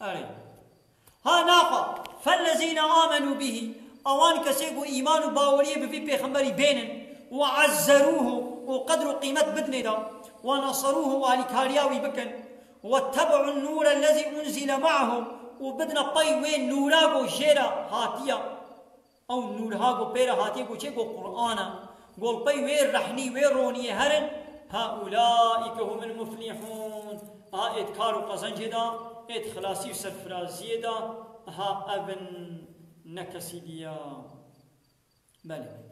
أري ها ناقة فالذين آمنوا به أوان كسيقوا إيمان باوريه بفي بيخمبري بينن وعزروه وقدروا قيمة بدن دا ونصروه والكارياوي بكن واتبعوا النور الذي أنزل معه وبدنا باي وين نوراغو جيرا هاتيا أو نور هاغو بيرا هاتيا كو چيكو قرآنا قول باي وين رحني وين روني هرن هؤلاء هم المفلحون آيت كارو قزنجي دا آيت خلاصي وسرفرازي دا ها أبن نكسي ديا بله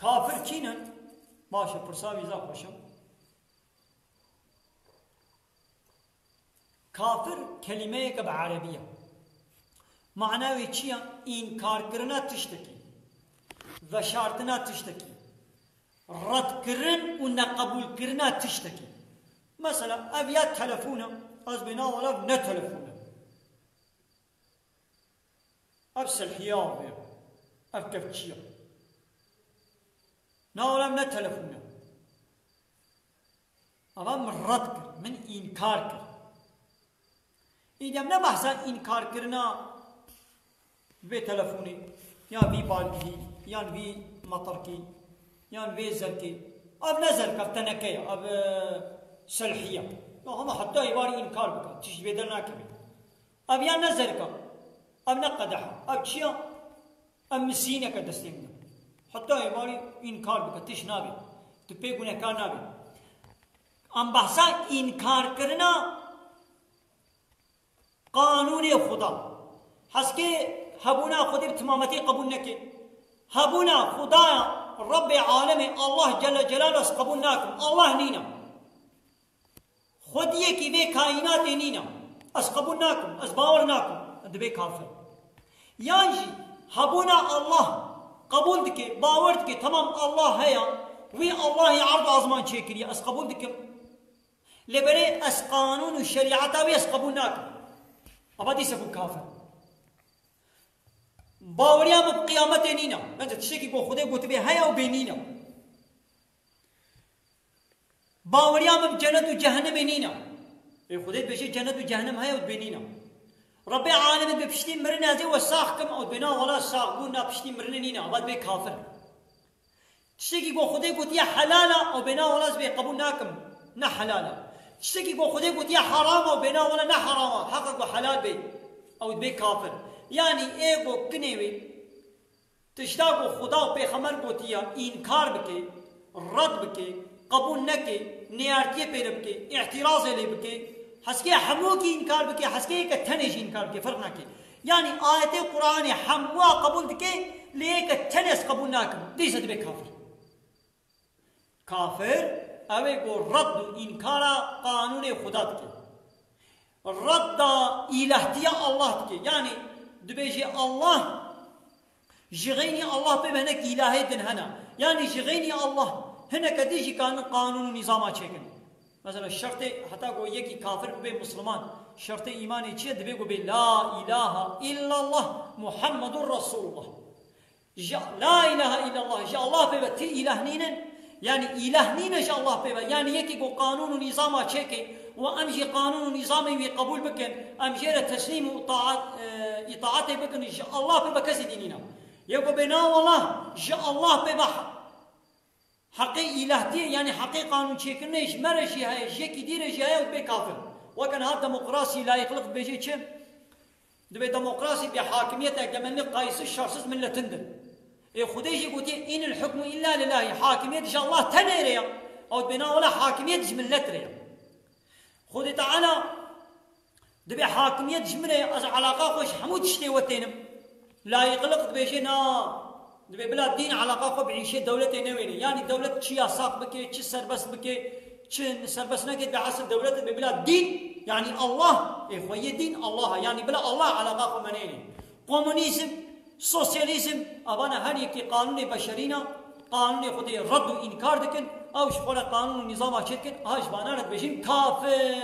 كافر كينا ماشي برساوي ذا خوشم كافر كلمة بعربية معناه چيا إنكار كرنا تشتكي وشارتنا تشتكي رد كرن ونقبول كرنا تشتكي مثلا أبيات تلفونا أزبنا ولا نتلفونا أبسل حياوي أبكفتشيا ناولا من تلفونا أما من رد كر من إنكار كر إذا من بحثا إنكار كرنا بتلفوني يا بي بالكي يا بي مطركي يا بي زركي أب نزل كفتنكية أب سلحية هم حتى يباري إنكار بك تيجي بدلنا كبير أب يا نزل كم أب نقدحها أب شيا أب مسينة كدستيمنا حتى يباري إنكار بك تيش نابي تبيكون كان نابي أم بحثا إنكار كرنا قانون خدا حسكي هبونا خدي بتمامتي قبول نكي هبونا خدا رب عالم الله جل جلاله قبولناكم الله نينا خديه كي بي كائنات نينا قبولناكم باورناكم دبي كافر يعني هبونا الله قبول دكي باور دكي تمام الله هيا وي الله عرض ازمان شكري قبول دكي لبري قانون الشريعه وي قبولناكم أبدي سكون كافر باوريا بقيامته نينا ما تشتكي بو خدي قلت بي هيا وبينينا باوريا بجنة وجهنم نينا خدي بشي جنة وجهنم هيا وبينينا ربي عالم ببشتي مرنا زي وساخكم او بنا ولا ساقونا بشتي مرنا نينا أبد بي كافر تشتكي بو خدي قلت يا حلالا او بنا ولا زي قبولناكم نا حلالا تشتكي بو خدي قلت يا حرام او بنا ولا نا حرام حقك وحلال بي او بي كافر يعني ايغو كنيوي تشتاقو خدا و پیغمبر گوتیا انکار بکے رد بکے قبول نکے نیارتی پیر بکے اعتراض لے بکے حسکے حمو کی انکار بکے حسکے ایک تھنش انکار بکے فرق نکے يعني آيات القرآن حموا قبول بكي ليك تنس قبول ناكم ليس بك كافر كافر أوي رد إنكار قانون خدا بكي رد إلهتيا الله بكي يعني دبيجي الله جغيني الله بمهنك إلهي دن هنا يعني جغيني الله هنا كديجي كان قانون نظامات شكل مثلا الشرط حتى قو يكي كافر بي مسلمان شرط إيماني چيه دبيقو بي لا إله إلا الله محمد رسول الله لا إله إلا الله جاء الله بيبا تي إله نينا يعني إله نينا جاء الله بيبا يعني يكي قو قانون نظامات شكل وأمجي قانون نظامي قبول بكن أمجير تسليم إطاعته بكن جاء الله بيبا كسي دينينا يقول بنا والله جاء الله بيبا حقي إلهتي يعني حقي قانون شكلنيش مرشي هاي جيكي ديرشي هاي وبي كافر وكان هذا ديمقراطي لا يخلق بيجي كم دبي ديمقراطي بحاكمية كمان قايس الشخص من لا تندر خديجي قلتي إن الحكم إلا لله حاكمية إن شاء الله تنيريا أو بنا ولا حاكمية من لتريا خدي تعالى دبي حاكمية جمريا أز علاقة خوش حمود شتي وتينم لا يخلق بيجي نا دبي بلا دين علاقة خو بعيشة دولة نويني يعني دولة شيا ساق بكي شي سربس بكي شن سربس نكد بعصر دولة بلا دين يعني الله إخوة دين الله يعني بلا الله علاقة خو منيني كومونيزم سوسياليزم أبانا هر يكي قانون بشرينا قانون خدي رد وإنكار دكن أو شغل قانون نظام أشتكن هاش بانا رد بيجين كافر